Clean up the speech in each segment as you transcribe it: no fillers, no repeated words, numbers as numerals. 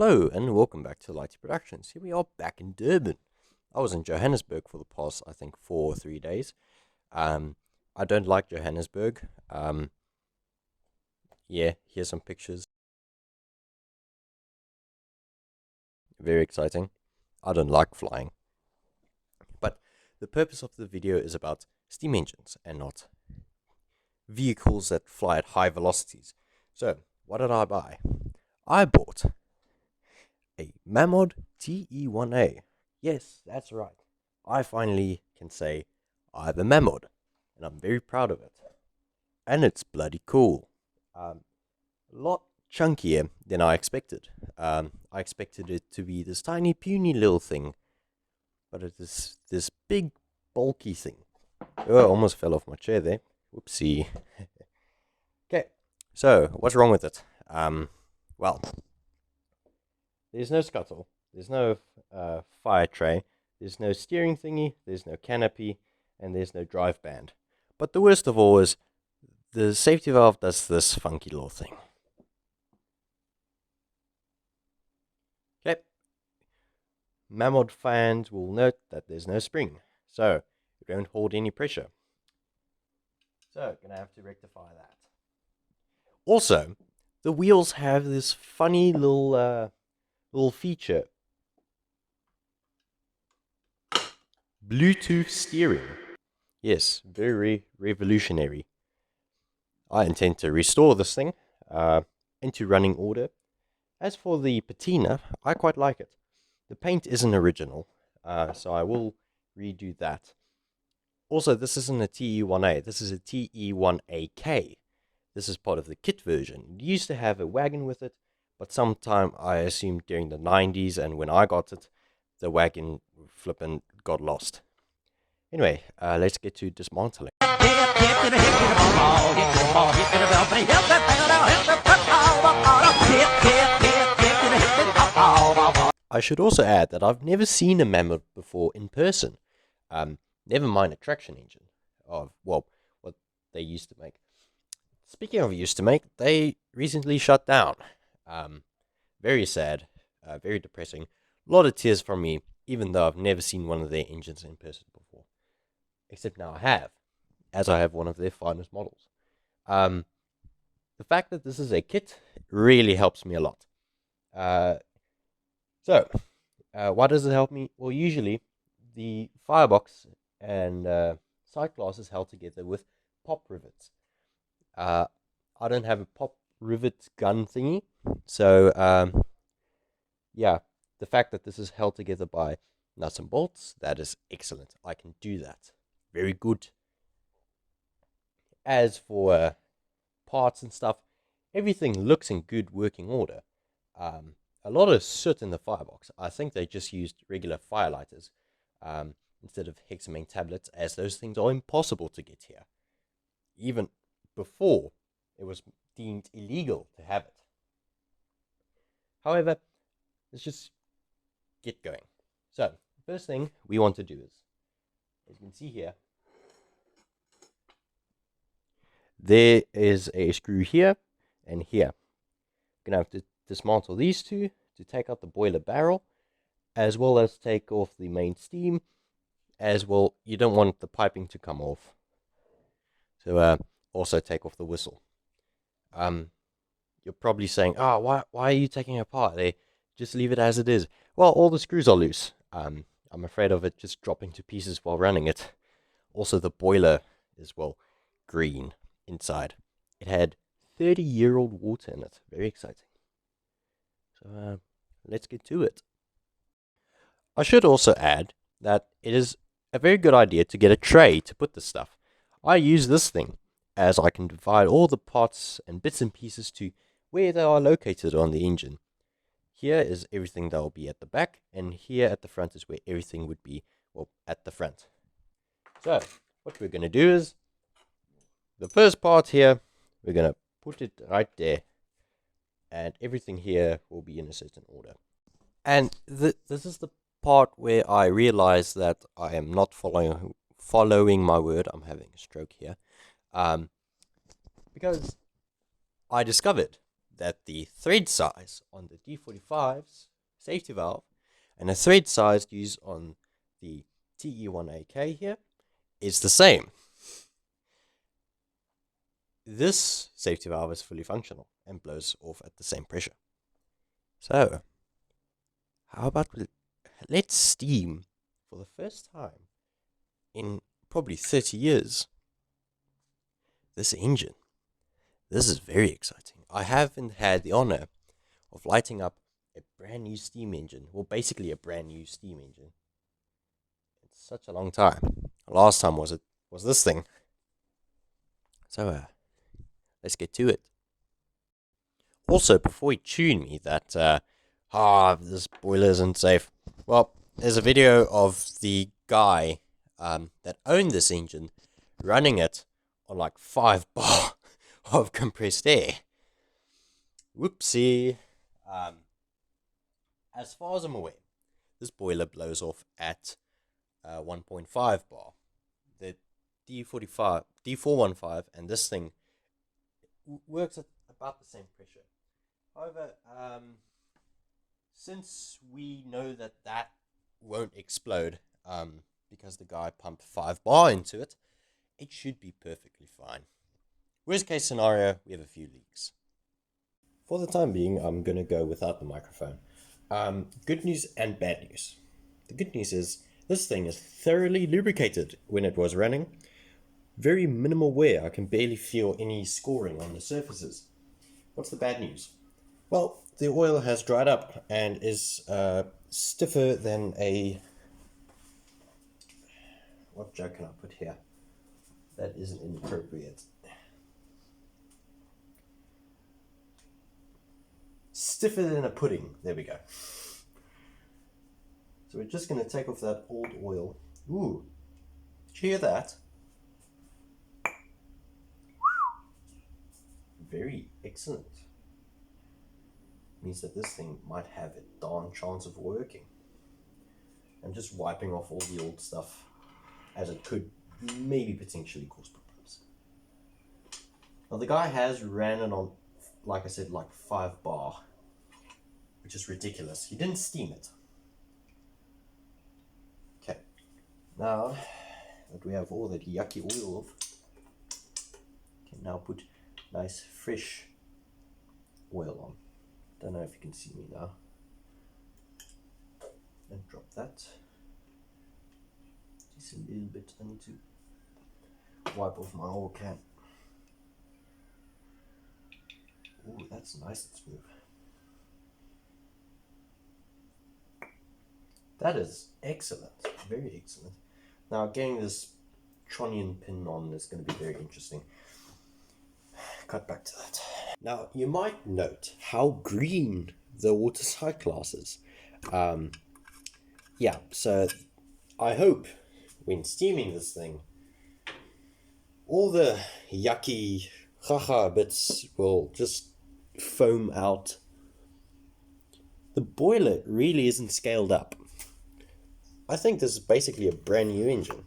Hello and welcome back to Lighty Productions. Here we are back in Durban. I was in Johannesburg for the past, I think, 4 or 3 days. I don't like Johannesburg. Yeah, here's some pictures. Very exciting. I don't like flying. But the purpose of the video is about steam engines and not vehicles that fly at high velocities. So, what did I buy? I bought a Mamod TE1A. Yes, that's right. I finally can say I have a Mamod, and I'm very proud of it. And it's bloody cool. A lot chunkier than I expected. I expected it to be this tiny, puny little thing, but it is this big, bulky thing. Oh, I almost fell off my chair there. Whoopsie. Okay, so what's wrong with it? Well, there's no scuttle, there's no fire tray, there's no steering thingy, there's no canopy, and there's no drive band. But the worst of all is the safety valve does this funky little thing. Okay. Mamod fans will note that there's no spring, so you don't hold any pressure. So, gonna have to rectify that. Also, the wheels have this funny little feature. Bluetooth steering. Yes, very revolutionary. I intend to restore this thing into running order. As for the patina, I quite like it. The paint isn't original, so I will redo that. Also, this isn't a TE1A, this is a TE1AK. This is part of the kit version. It used to have a wagon with it, but sometime, I assume during the 90s, and when I got it, the wagon flippin' got lost. Anyway, let's get to dismantling. I should also add that I've never seen a Mammoth before in person. Never mind a traction engine. Well, what they used to make. Speaking of used to make, they recently shut down. Very sad, very depressing. A lot of tears from me, even though I've never seen one of their engines in person before. Except now I have, as I have one of their finest models. The fact that this is a kit really helps me a lot. So, why does it help me? Well, usually the firebox and sight glass is held together with pop rivets. I don't have a pop rivet gun thingy, so yeah, the fact that this is held together by nuts and bolts, that is excellent. I can do that. Very good. As for parts and stuff, everything looks in good working order. A lot of soot in the firebox. I think they just used regular firelighters instead of hexamine tablets, as those things are impossible to get here. Even before it was deemed illegal to have it. However, let's just get going. So, the first thing we want to do is, as you can see here, there is a screw here and here. We're going to have to dismantle these two to take out the boiler barrel, as well as take off the main steam, as well. You don't want the piping to come off. So also take off the whistle. You're probably saying, oh, why are you taking it apart? Just leave it as it is. Well, all the screws are loose. I'm afraid of it just dropping to pieces while running it. Also, the boiler is, well, green inside. It had 30-year-old water in it. Very exciting. So let's get to it. I should also add that it is a very good idea to get a tray to put the stuff. I use this thing, as I can divide all the parts and bits and pieces to where they are located on the engine. Here is everything that will be at the back, and here at the front is where everything would be, well, at the front. So, what we're going to do is, the first part here, we're going to put it right there, and everything here will be in a certain order. And this is the part where I realize that I am not following my word. I'm having a stroke here. Because I discovered that the thread size on the D45's safety valve and the thread size used on the TE1AK here is the same. This safety valve is fully functional and blows off at the same pressure. So, how about let's steam for the first time in probably 30 years this engine. This is very exciting. I haven't had the honor of lighting up a brand new steam engine, well, basically a brand new steam engine. It's such a long time. Last time was this thing. So, let's get to it. Also, before you tune me that, this boiler isn't safe. Well, there's a video of the guy that owned this engine running it on like 5 bar of compressed air. Whoopsie. As far as I'm aware, this boiler blows off at 1.5 bar. The D415 and this thing works at about the same pressure. However, since we know that won't explode because the guy pumped 5 bar into it, it should be perfectly fine. Worst case scenario, we have a few leaks. For the time being, I'm going to go without the microphone. Good news and bad news. The good news is this thing is thoroughly lubricated when it was running. Very minimal wear. I can barely feel any scoring on the surfaces. What's the bad news? Well, the oil has dried up and is stiffer than a... What joke can I put here? That isn't inappropriate. Stiffer than a pudding. There we go. So we're just going to take off that old oil. Ooh, did you hear that? Very excellent. Means that this thing might have a darn chance of working. I'm just wiping off all the old stuff, as it could maybe potentially cause problems. Now the guy has ran it on, like I said, like 5 bar, which is ridiculous. He didn't steam it. Okay, now that we have all that yucky oil off, we can now put nice fresh oil on. Don't know if you can see me now. And drop that. Just a little bit. I need to wipe off my oil can. Ooh, that's nice and smooth. That is excellent. Very excellent. Now getting this trunnion pin on is going to be very interesting. Cut back to that. Now you might note how green the water side glass is. Yeah, so I hope when steaming this thing, all the yucky haha bits will just foam out. The boiler really isn't scaled up. I think this is basically a brand new engine.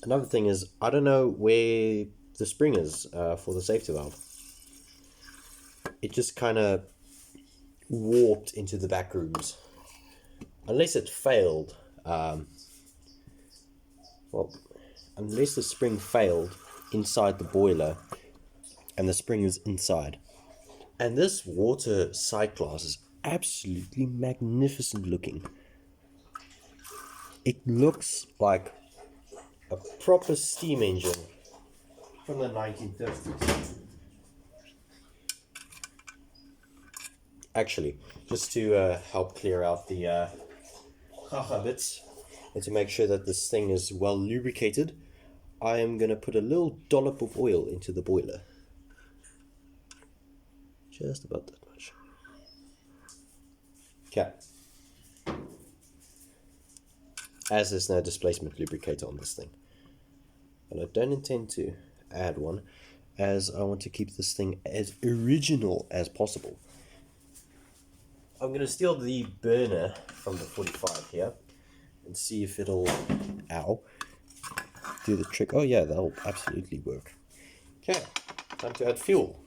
Another thing is, I don't know where the spring is for the safety valve. It just kind of warped into the back rooms. Unless it failed, well, unless the spring failed inside the boiler and the spring is inside. And this water side glass is absolutely magnificent looking. It looks like a proper steam engine from the 1950s. Actually, just to help clear out the haha bits and to make sure that this thing is well lubricated, I am going to put a little dollop of oil into the boiler. Just about that much. Okay. As there's no displacement lubricator on this thing. And I don't intend to add one, as I want to keep this thing as original as possible. I'm going to steal the burner from the 45 here and see if it'll, do the trick. Oh yeah, that'll absolutely work. Okay, Time to add fuel.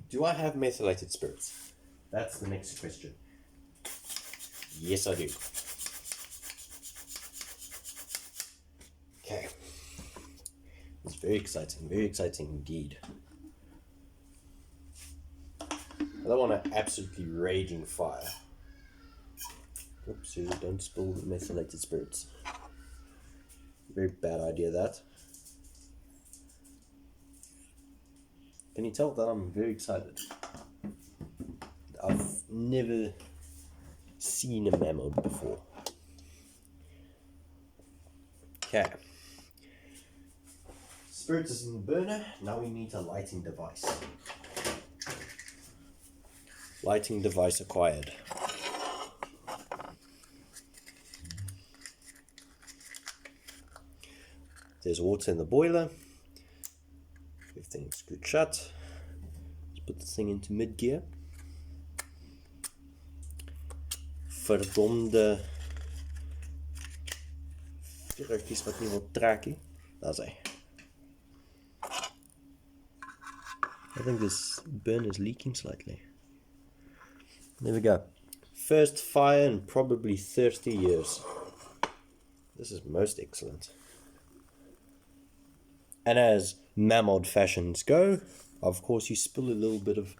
Do I have methylated spirits? That's the next question. Yes, I do. Okay. It's very exciting indeed. I don't want an absolutely raging fire. Oops, don't spill the methylated spirits. Very bad idea, that. Can you tell that I'm very excited? I've never seen a Mamod before. Okay. Spirit is in the burner. Now we need a lighting device. Lighting device acquired. There's water in the boiler. Everything's good shut. Let's put the thing into mid gear. Verdomde virretjies wat nie wil trek nie. Daar's hy. I think this burner is leaking slightly. There we go. First fire in probably 30 years. This is most excellent. And as Mamod fashions go, of course you spill a little bit of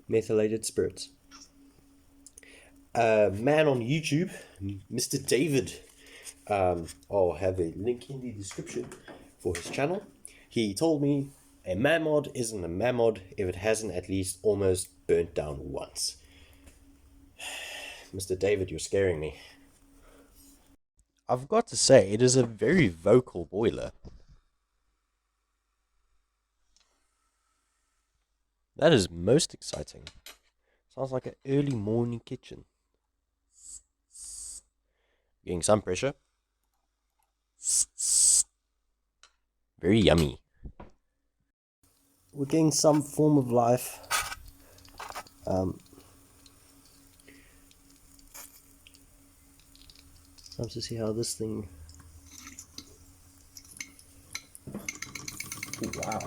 methylated spirits. A man on YouTube, Mr. David, I'll have a link in the description for his channel. He told me a Mamod isn't a Mamod if it hasn't at least almost burnt down once. Mr. David, you're scaring me. I've got to say, it is a very vocal boiler. That is most exciting. Sounds like an early morning kitchen. Getting some pressure. Very yummy. We're getting some form of life. Time to see how this thing... Wow.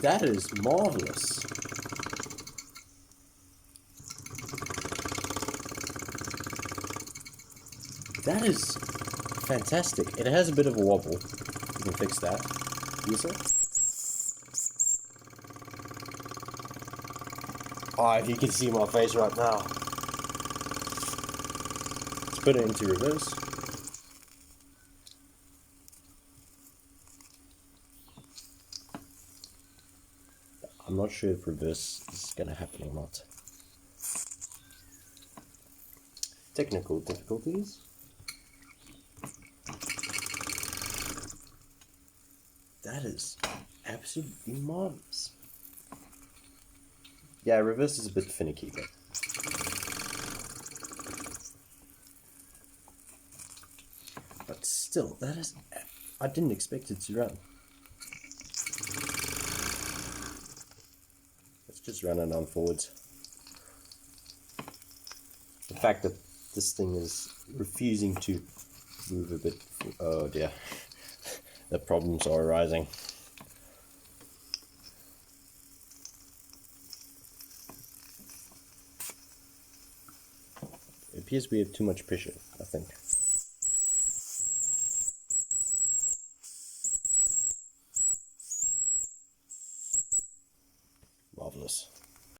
That is marvelous. That is fantastic. It has a bit of a wobble. You can fix that. Use it. Oh, if you can see my face right now. Let's put it into reverse. I'm not sure if reverse is going to happen or not. Technical difficulties. That is absolutely marvelous. Yeah, reverse is a bit finicky, but still, that is... I didn't expect it to run. Let's just run it on forwards. The fact that this thing is refusing to move a bit... Oh dear. The problems are arising. It appears we have too much pressure, I think. Marvelous.